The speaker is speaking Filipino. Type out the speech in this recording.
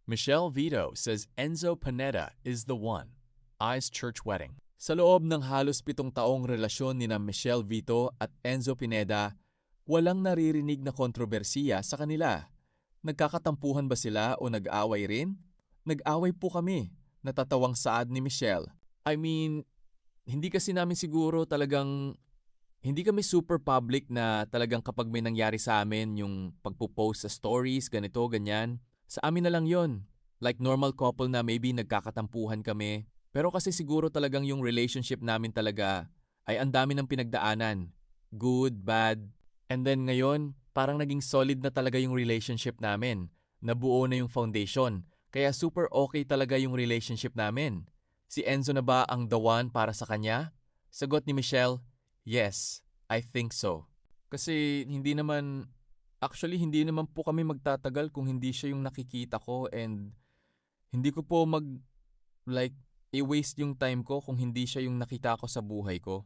Michelle Vito says Enzo Pineda is the one. Eyes church wedding. Sa loob ng halos 7 taong relasyon ni Michelle Vito at Enzo Pineda, walang naririnig na kontrobersiya sa kanila. Nagkakatampuhan ba sila o nag-away rin? Nag-away po kami, natatawang saad ni Michelle. I mean, hindi kasi namin siguro talagang, hindi kami super public na talagang kapag may nangyari sa amin yung pagpo-post sa stories, ganito, ganyan. Sa amin na lang yon. Like normal couple na maybe nagkakatampuhan kami. Pero kasi siguro talagang yung relationship namin talaga ay ang dami ng pinagdaanan. Good, bad. And then ngayon, parang naging solid na talaga yung relationship namin. Nabuo na yung foundation. Kaya super okay talaga yung relationship namin. Si Enzo na ba ang the one para sa kanya? Sagot ni Michelle, yes, I think so. Kasi hindi naman po kami magtatagal kung hindi siya yung nakikita ko and hindi ko po like, i-waste yung time ko kung hindi siya yung nakita ko sa buhay ko.